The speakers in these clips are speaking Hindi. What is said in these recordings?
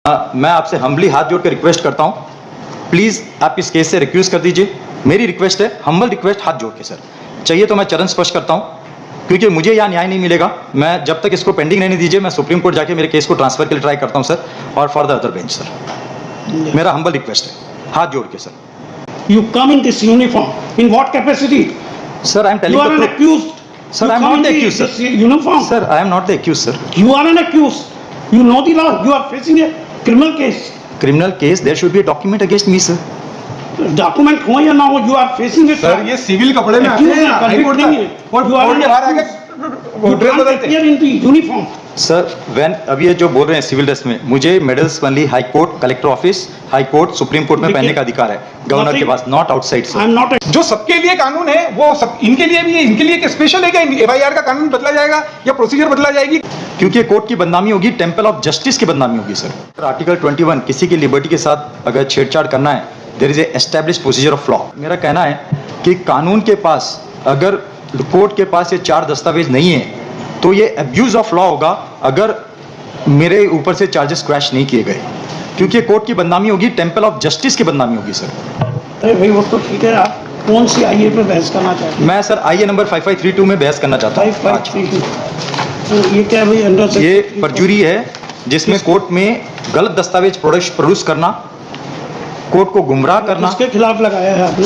मैं आपसे हम्बली हाथ जोड़ कर रिक्वेस्ट करता हूँ, प्लीज़ आप इस केस से रिक्यूज कर दीजिए। मेरी रिक्वेस्ट है, हम्बल रिक्वेस्ट, हाथ जोड़ के सर। चाहिए तो मैं चरण स्पर्श करता हूँ, क्योंकि मुझे यहाँ न्याय नहीं मिलेगा। मैं जब तक इसको पेंडिंग नहीं दीजिए, मैं सुप्रीम कोर्ट जाके मेरे केस को ट्रांसफर के लिए ट्राई करता हूँ सर, और for the other bench sir. मेरा हम्बल रिक्वेस्ट है, हाथ जोड़ के sir. You come in this uniform. In what capacity? Sir, I am telling You are the an truth. accused. Sir, You I am come not in the accused, this sir. uniform. Sir, I am not the accused, sir. You are an accused. You know the law. You are facing a criminal case. Criminal case, there should be a document against me, sir. Document हो या ना हो, you are facing a sir ये सिविल कपड़े में आते हैं हाई कोर्ट नहीं है। और You are कोर्ट an के बाहर आके accused. You ड्रेस can't बदलते हैं। appear in the uniform. Sir वैन अभी ये जो बोल रहे हैं सिविल ड्रेस में, मुझे medals only high court, collector office, high court, supreme court में पहनने का अधिकार है गवर्नर के पास, not outside I sir. am not a जो सबके लिए कानून है वो सब इनके लिए भी है। इनके लिए एक स्पेशल है क्या एफआईआर का कानून बदला जाएगा या प्रोसीजर बदला जाएगी? क्योंकि कोर्ट की बदनामी होगी, टेम्पल ऑफ जस्टिस की बदनामी होगी सर। आर्टिकल 21 किसी की लिबर्टी के साथ अगर छेड़छाड़ करना है, there is a established procedure of law. मेरा कहना है कि कानून के पास अगर कोर्ट के पास ये 4 दस्तावेज नहीं है तो ये अब्यूज ऑफ लॉ होगा अगर मेरे ऊपर से चार्जेस क्रैश नहीं किए गए, क्योंकि कोर्ट की बदनामी होगी, टेम्पल ऑफ जस्टिस की बदनामी होगी सर। अरे भाई वो तो ठीक है, आप कौन सी आईए पे बहस करना चाहते हैं? मैं सर आईए नंबर 5532 में बहस करना चाहता हूँ। 5532 ये क्या भाई अंडर से ये परजुरी है जिसमें कोर्ट में गलत दस्तावेज प्रोड्यूस करना, कोर्ट को गुमराह करना। किसके खिलाफ लगाया है आपने?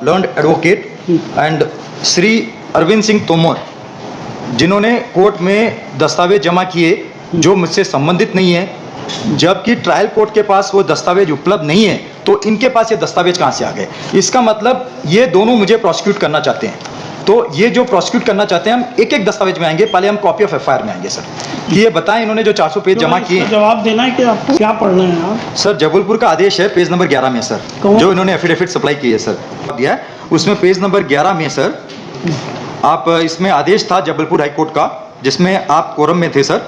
Learned advocate and Shri Arvind Singh Tomar, जिन्होंने कोर्ट में दस्तावेज जमा किए जो मुझसे संबंधित नहीं है, जबकि ट्रायल कोर्ट के पास वो दस्तावेज उपलब्ध नहीं है, तो इनके पास ये दस्तावेज कहाँ से आ गए? इसका मतलब ये दोनों मुझे प्रोसिक्यूट करना चाहते हैं। तो ये जो प्रोसिक्यूट करना चाहते हैं, हम एक एक दस्तावेज में आएंगे। पहले हम कॉपी ऑफ एफआईआर में आएंगे सर। ये बताएं इन्होंने जो 400 पेज जमा किए हैं। जवाब देना है कि आपको क्या पढ़ना है आप? सर जबलपुर का आदेश है पेज नंबर 11 में सर, जो इन्होंने एफिडेविट सप्लाई की है सर, दिया है उसमें पेज नंबर 11 में सर। आप इसमें आदेश था जबलपुर हाई कोर्ट का, जिसमें आप कोरम में थे सर,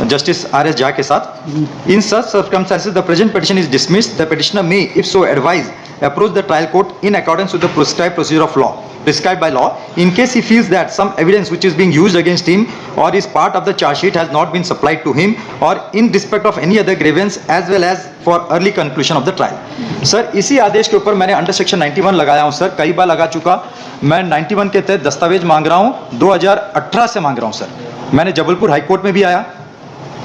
जस्टिस आर.एस. झा के साथ। In such circumstances the present petition is dismissed, the petitioner may if so advise approach the trial court in accordance with the prescribed procedure of law prescribed by law in case he feels that some evidence which is being used against him or is part of the charge sheet has not been supplied to him or in respect of any other grievance as well as for early conclusion of the trial। Sir इसी आदेश के ऊपर मैंने अंडर सेक्शन 91 लगाया हूं सर, कई बार लगा चुका। मैं 91 के तहत दस्तावेज मांग रहा हूं, 2018 से मांग रहा हूं सर। मैंने जबलपुर हाई कोर्ट में भी आया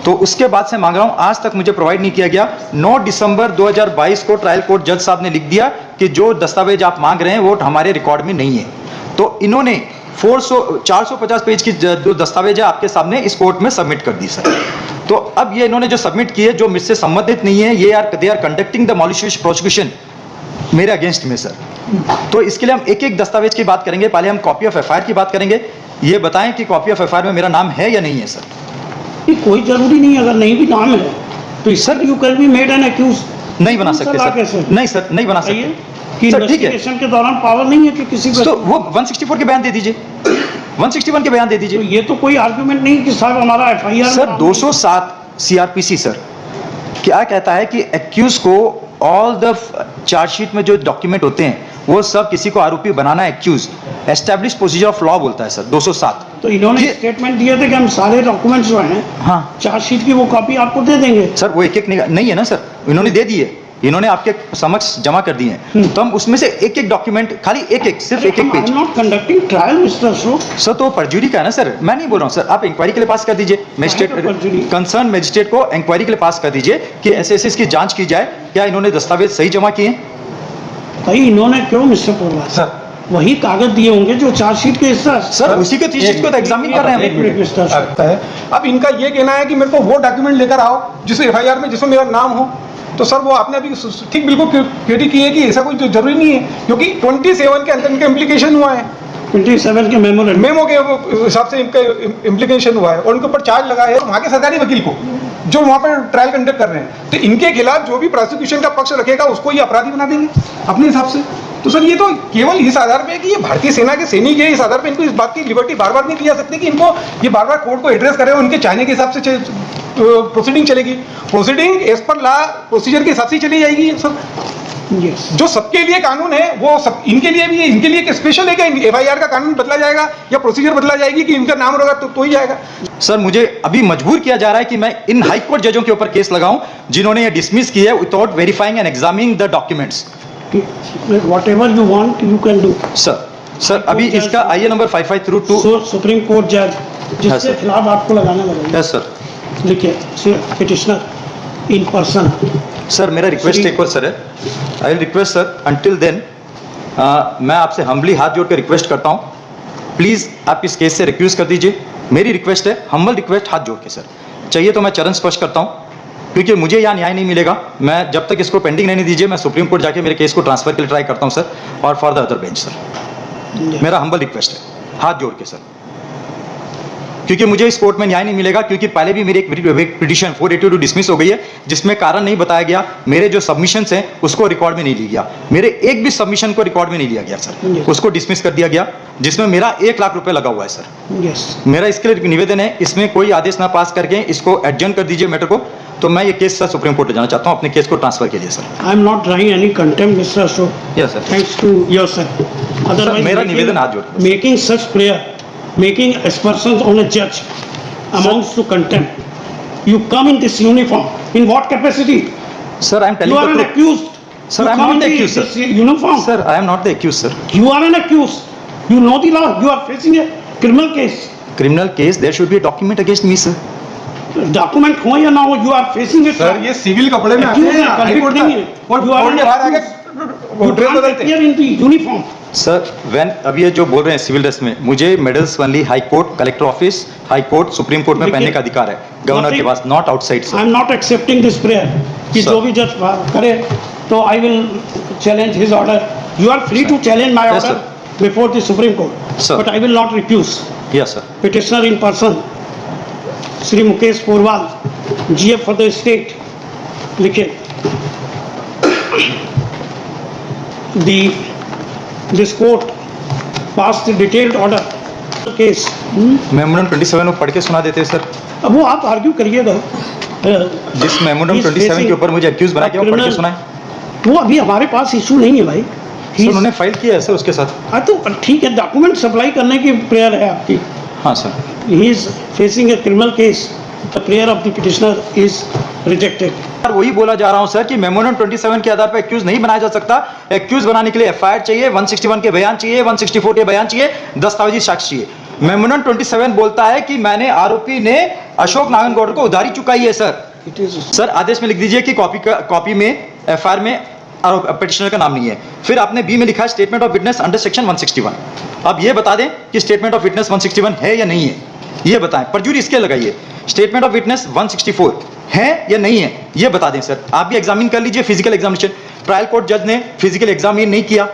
तो उसके बाद से मांग रहा हूं, आज तक मुझे प्रोवाइड नहीं किया गया। 9 दिसंबर 2022 को ट्रायल कोर्ट जज साहब ने लिख दिया कि जो दस्तावेज आप मांग रहे हैं वो हमारे रिकॉर्ड में नहीं है। तो इन्होंने 450 पेज की जो दस्तावेज है आपके सामने इस कोर्ट में सबमिट कर दी सर। तो अब ये इन्होंने जो सबमिट किए जो मुझसे संबंधित नहीं है, ये they are conducting the malicious prosecution मेरे अगेंस्ट में सर। तो इसके लिए हम एक एक दस्तावेज की बात करेंगे। पहले हम कॉपी ऑफ एफआईआर की बात करेंगे। ये बताएं कि कॉपी ऑफ एफआईआर में मेरा नाम है या नहीं है सर? ये कोई जरूरी नहीं, अगर नहीं भी नाम है तो sir you can be made an accuse. नहीं बना सकते सर, नहीं सर, नहीं बना सकते कि सर। ठीक है, इन्वेस्टिगेशन के दौरान पावर नहीं है कि किसी को तो वो 164 के बयान दे दीजिए, 161 के बयान दे तो दीजिए ये तो कोई आर्गुमेंट नहीं कि साहब हमारा एफआईआर सर। 207 सीआरपीसी सर क्या कहता है कि एक्यूज को ऑल द चार्जशीट में जो डॉक्यूमेंट होते हैं वो सब किसी को आरोपी बनाना है accuse, establish procedure of law बोलता है सर 207। तो इन्होंने स्टेटमेंट दिए थे कि हम सारे डॉक्यूमेंट्स जो हैं हाँ चार्जशीट की वो कॉपी आपको दे देंगे। सर, वो एक एक नहीं है ना सर, इन्होंने दे दिए, इन्होंने आपके समक्ष जमा कर दिए हैं। तो हम उसमें से एक एक डॉक्यूमेंट, खाली एक एक, सिर्फ एक एक page. Not conducting trial mister Ashok. Sir तो परजुरी का है ना सर, मैं नहीं बोल रहा हूँ सर। आप इंक्वायरी के लिए पास कर दीजिए, मजिस्ट्रेट कंसर्न मजिस्ट्रेट को इंक्वायरी के लिए पास कर दीजिए कि ऐसे इसकी जांच की जाए, क्या इन्होंने दस्तावेज सही जमा किए। भाई इन्होंने क्यों मिस्टर बोला सर वही कागज दिए होंगे जो चार्जशीट के हिस्सा। सर उसी के चीज को तो एग्जामिन कर रहे हैं हम। मिस्टर अशोक लगता है अब इनका ये कहना है कि मेरे को वो डॉक्यूमेंट लेकर आओ जिसमें एफआईआर में जिसमें मेरा नाम हो। तो सर वो आपने अभी ठीक बिल्कुल क्लियर की है कि ऐसा कोई जरूरी नहीं है, क्योंकि 27 के अंदर इनका इम्प्लीकेशन हुआ है, 27 के मेमो के हिसाब से इनका इम्प्लीकेशन हुआ है और उनके ऊपर चार्ज लगा है वहाँ के सरकारी वकील को जो वहाँ पर ट्रायल कंडक्ट कर रहे हैं। तो इनके खिलाफ जो भी प्रोसिक्यूशन का पक्ष रखेगा उसको ये अपराधी बना देंगे अपने हिसाब से। तो सर ये तो केवल इस आधार पे है कि ये भारतीय सेना के सैनिक है, इस आधार पे इनको इस बात की लिबर्टी बार बार नहीं दी जा सकती कि इनको ये बार बार कोर्ट को एड्रेस करे, उनके चाहने के हिसाब से प्रोसीडिंग चलेगी। Proceeding as per law procedure के हिसाब से चली जाएगी सर। Yes. जो सबके लिए कानून है वो सब इनके लिए भी है, इनके लिए स्पेशल है क्या? FIR का कानून बदला जाएगा या प्रोसीजर बदला जाएगी कि इनका नाम होगा तो ही जाएगा? सर मुझे अभी मजबूर किया जा रहा है कि मैं इन हाई कोर्ट जजों के ऊपर केस लगाऊं जिन्होंने ये डिसमिस किया है without verifying and examining the documents. Whatever you want, you can do. Sir अभी इसका आईए नंबर 5532। So सुप्रीम कोर्ट जज हाँ, जिसके सर। खिलाफ आपको लगाना लगेगा, यस सर। लिखिए पिटिशनर इन पर्सन। सर मेरा रिक्वेस्ट एक और सर है, I will request sir until then मैं आपसे हम्बली हाथ जोड़ कर रिक्वेस्ट करता हूँ, प्लीज़ आप इस केस से रिक्यूज कर दीजिए। मेरी रिक्वेस्ट है, हम्बल रिक्वेस्ट हाथ जोड़ के सर। चाहिए तो मैं चरण स्पर्श करता हूँ क्योंकि मुझे यहाँ न्याय नहीं मिलेगा। मैं जब तक इसको पेंडिंग रहने दीजिए, मैं सुप्रीम कोर्ट जाके मेरे केस को ट्रांसफर के लिए ट्राई करता हूँ सर, और for the other bench sir. मेरा हम्बल रिक्वेस्ट है हाथ जोड़ के सर, क्योंकि मुझे इस कोर्ट में न्याय नहीं मिलेगा। क्योंकि पहले भी मेरी एक पिटीशन 482 डिसमिस हो गई है जिसमें कारण नहीं बताया गया। मेरे जो सबमिशंस हैं उसको रिकॉर्ड में नहीं लिया गया, मेरे एक भी सबमिशन को रिकॉर्ड में नहीं लिया गया सर, उसको डिसमिस कर दिया गया जिसमें मेरा 1 लाख रुपए लगा हुआ है सर। यस, मेरा इसके लिए निवेदन है, इसमें कोई आदेश ना पास करके इसको एडजर्न कर दीजिए मैटर को। तो मैं ये केस सर सुप्रीम कोर्ट जाना चाहता हूँ अपने केस को ट्रांसफर के लिए sir. I am not drawing any contempt mister Ashok. Yes sir. Thanks to your sir. Otherwise मेरा निवेदन हाथ जोड़ के। Making such prayer, making aspersions on a judge amounts to contempt. You come in this uniform. In what capacity? Sir, I am telling You are the an truth. accused. Sir, You I am come not in the accused, this sir. uniform. Sir, I am not the accused, sir. You are an accused. You know the law. You are facing a criminal case. Criminal case, there should be a document against me, sir. Document हो या ना हो, you are facing it. Sir ये सिविल कपड़े में आते Accused हैं है, हाई convict कोर्ट नहीं है। और You are कोर्ट के an बाहर आके You ड्रेस can't बदलते हैं। appear in the uniform. Sir अभी ये जो बोल रहे हैं सिविल ड्रेस में, मुझे medals only high court, collector office, high court, supreme court में लेकिन- पहनने का अधिकार है गवर्नर के पास, not outside I sir. am not accepting this prayer. कि Sir. जो भी जज करे तो I will challenge his order. You are free to challenge my Yes, order before the Supreme Court. Sir. But I will not refuse. Yes sir. Petitioner in person, Shri Mukesh Porwal, GF for the state. लिखे this court passed the detailed order case. Memorandum 27 को पढ़ के सुना देते हैं सर। अब वो आप आर्ग्यू करिएगा। जिस मेमोरेंडम 27 के ऊपर मुझे एक्यूज बना के वो पढ़ के सुनाए। वो अभी हमारे पास इशू नहीं है भाई। सर उन्होंने फाइल किया है सर उसके साथ। हाँ तो ठीक है, डॉक्यूमेंट सप्लाई करने की प्रेयर है आपकी। हाँ sir. He is facing a criminal case, the prayer of the petitioner is rejected. Sir वही बोला जा रहा हूं सर कि मेमोरेंडम 27 के आधार पर एक्यूज नहीं बनाया जा सकता। एक्यूज बनाने के लिए एफआईआर चाहिए, 161 के बयान चाहिए, 164 के बयान चाहिए, दस्तावेजी साक्ष्य चाहिए। मेमोरेंडम 27 बोलता है कि मैंने आरोपी ने अशोक नारायण को उधारी चुकाई है सर। इट इज सर आदेश में लिख दीजिए कि कॉपी में एफआईआर में पिटिशनर का नाम नहीं है। फिर आपने बी में लिखा है statement of witness under section 161। अब ये बता दें कि स्टेटमेंट ऑफ विटनेस 161 है या नहीं है, ये बताएं। परजुरी इसके लगाइए। स्टेटमेंट ऑफ विटनेस 164 है या नहीं है, ये बता दें सर। आप भी एग्जामिन कर लीजिए, फिजिकल एग्जामिनेशन। ट्रायल कोर्ट जज ने फिजिकल एग्जामिन नहीं किया,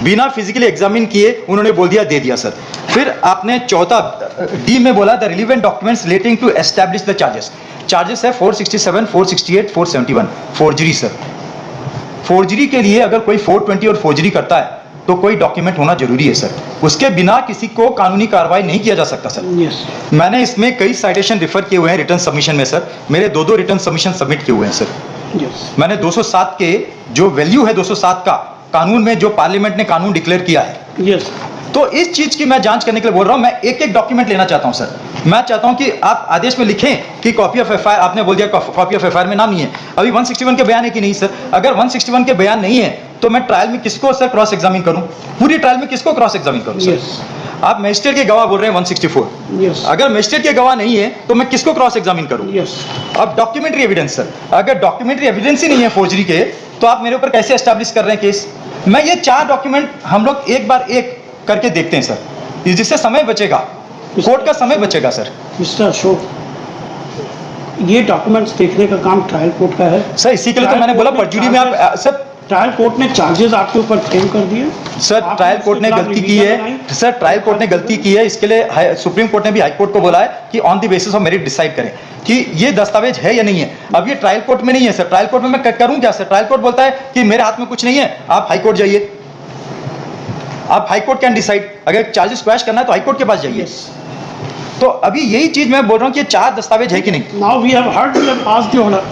बिना फिजिकली एग्जामिन किए उन्होंने बोल दिया, दे दिया सर। फिर आपने चौथा डी में बोला the relevant documents relating to establish the charges. Charges है 467, 468, 471 फोर्जरी सर। फोर्जरी के लिए अगर कोई 420 और फोर्जरी करता है तो कोई डॉक्यूमेंट होना जरूरी है सर, उसके बिना किसी को कानूनी कार्रवाई नहीं किया जा सकता सर। यस। मैंने इसमें कई साइटेशन रिफर किए हुए हैं रिटर्न सबमिशन में सर, मेरे 2 रिटर्न सबमिशन सबमिट किए हुए हैं सर। यस। मैंने 207 के जो वैल्यू है 207 का कानून में जो पार्लियामेंट ने कानून डिक्लेयर किया है, यस। तो इस चीज की मैं जांच करने के लिए बोल रहा हूं। मैं एक एक डॉक्यूमेंट लेना चाहता हूं सर। मैं चाहता हूं कि आप आदेश में लिखें कि कॉपी ऑफ एफआईआर, आपने बोल दिया कॉपी ऑफ एफआईआर में नाम नहीं है। अभी 161 के बयान है कि नहीं सर? अगर 161 के बयान नहीं है तो मैं ट्रायल में किसको सर क्रॉस एग्जामिन करूं? पूरी ट्रायल में किसको क्रॉस एग्जामिन करूं सर? यस। आप मजिस्ट्रेट के गवाह बोल रहे हैं 164। यस। अगर मजिस्ट्रेट के गवाह नहीं है तो मैं किसको क्रॉस एग्जामिन करूं? यस। अब डॉक्यूमेंट्री एविडेंस सर, अगर डॉक्यूमेंट्री एविडेंस ही नहीं है फोर्जरी के तो आप मेरे ऊपर कैसे एस्टैब्लिश कर रहे हैं केस? मैं ये 4 डॉक्यूमेंट हम लोग एक बार एक करके देखते हैं सर, जिससे समय बचेगा, कोर्ट का समय बचेगा सर। मिस्टर अशोक, ये डॉक्यूमेंट्स देखने का काम ट्रायल कोर्ट का है सर इसी के लिए तो मैंने बोला परजुरी में आप सर। ट्रायल कोर्ट ने चार्जेस आपके ऊपर फ्रेम कर दिए सर ट्रायल कोर्ट ने गलती की है सर, ट्रायल कोर्ट ने गलती की है। इसके लिए सुप्रीम कोर्ट ने भी हाई कोर्ट को बोला है कि on the basis of merit decide करें कि ये दस्तावेज है या नहीं है। अब ये ट्रायल कोर्ट में नहीं है सर, ट्रायल कोर्ट में मैं करूं क्या सर? ट्रायल कोर्ट बोलता है कि मेरे हाथ में कुछ नहीं है, आप हाई कोर्ट जाइए, आप हाई कोर्ट कैन डिसाइड। अगर चार्जेस क्वैश करना है तो हाई कोर्ट के पास जाइए। तो अभी यही चीज मैं बोल रहा हूं कि 4 दस्तावेज है कि नहीं। Now we have heard, we have passed the order.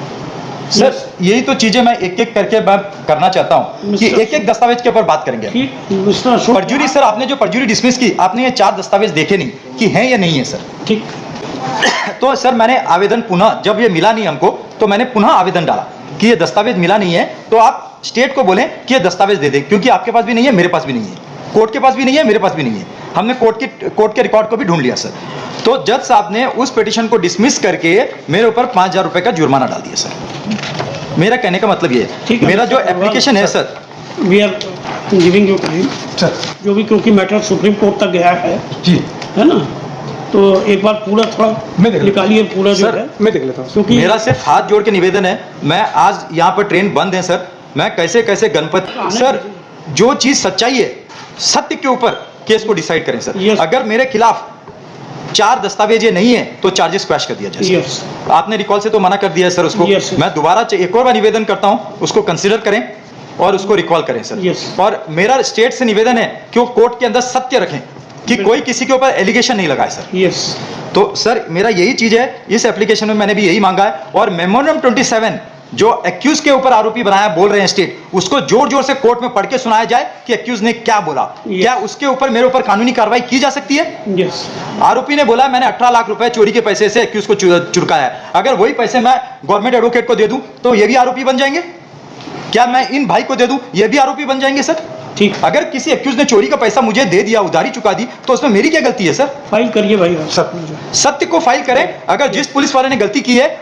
Sir यही तो चीजें मैं एक एक करके मैं करना चाहता हूँ कि मिस्टर- एक एक दस्तावेज के ऊपर बात करेंगे। ठीक मिस्टर अशोक परजुरी सर, आपने जो परजुरी डिसमिस की, आपने ये 4 दस्तावेज देखे नहीं कि हैं या नहीं है सर। ठीक तो सर मैंने आवेदन पुनः, जब ये मिला नहीं हमको तो मैंने पुनः आवेदन डाला कि ये दस्तावेज मिला नहीं है, तो आप स्टेट को बोलें कि ये दस्तावेज दे दें, क्योंकि आपके पास भी नहीं है, मेरे पास भी नहीं है, कोर्ट के पास भी नहीं है, मेरे पास भी नहीं है। हमने कोर्ट के रिकॉर्ड को भी ढूंढ लिया सर। तो जज साहब ने उस पिटीशन को डिसमिस करके मेरे ऊपर 5,000 रुपए का जुर्माना डाल दिया सर। मेरा कहने का मतलब ये ठीक है, है, मेरा जो मिस्टर एप्लीकेशन है sir, we are giving you time, sir जो भी, क्योंकि मैटर सुप्रीम कोर्ट तक गया जी है ना, तो एक बार पूरा थोड़ा मैं देख लेता हूँ। निकालिए पूरा जो सर, है, मैं देख लेता हूँ। क्योंकि मेरा सिर्फ हाथ जोड़ के निवेदन है, मैं आज यहाँ पर ट्रेन बंद है सर, मैं कैसे कैसे गणपति सर, जो चीज सच्चाई है, सत्य के ऊपर केस को डिसाइड करें सर। Yes. अगर मेरे खिलाफ 4 दस्तावेज ये नहीं है तो चार्जेस क्रैश कर दिया जाए सर। यस आपने रिकॉल से तो मना कर दिया है सर उसको। Yes, yes. मैं दोबारा एक और बार निवेदन करता हूँ, उसको कंसिडर करें और उसको रिकॉल करें सर। Yes. और मेरा स्टेट से निवेदन है कि वो कोर्ट के अंदर सत्य रखें कि कोई किसी के ऊपर एलिगेशन नहीं लगाए सर। यस तो सर मेरा यही चीज है, इस एप्लीकेशन में मैंने भी यही मांगा है। और मेमोरेंडम 27 जो एक्यूज के ऊपर आरोपी बनाया बोल रहे हैं स्टेट, उसको जोर जोर से कोर्ट में पढ़ के सुनाया जाए कि एक्यूज ने क्या बोला। Yes. क्या उसके ऊपर मेरे ऊपर कानूनी कार्रवाई की जा सकती है? यस आरोपी ने बोला मैंने 18 लाख रुपए चोरी के पैसे से एक्यूज को चुरकाया है, अगर वही पैसे मैं गवर्नमेंट एडवोकेट को दे दूं तो ये भी आरोपी बन जाएंगे? क्या मैं इन भाई को दे दूं, ये भी आरोपी बन जाएंगे सर? ठीक, अगर किसी एक्यूज ने चोरी का पैसा मुझे दे दिया, उधारी चुका दी, तो उसमें मेरी क्या गलती है सर? फाइल करिए भाई आप। सर सत्य को फाइल करें। अगर जिस पुलिस वाले ने गलती की है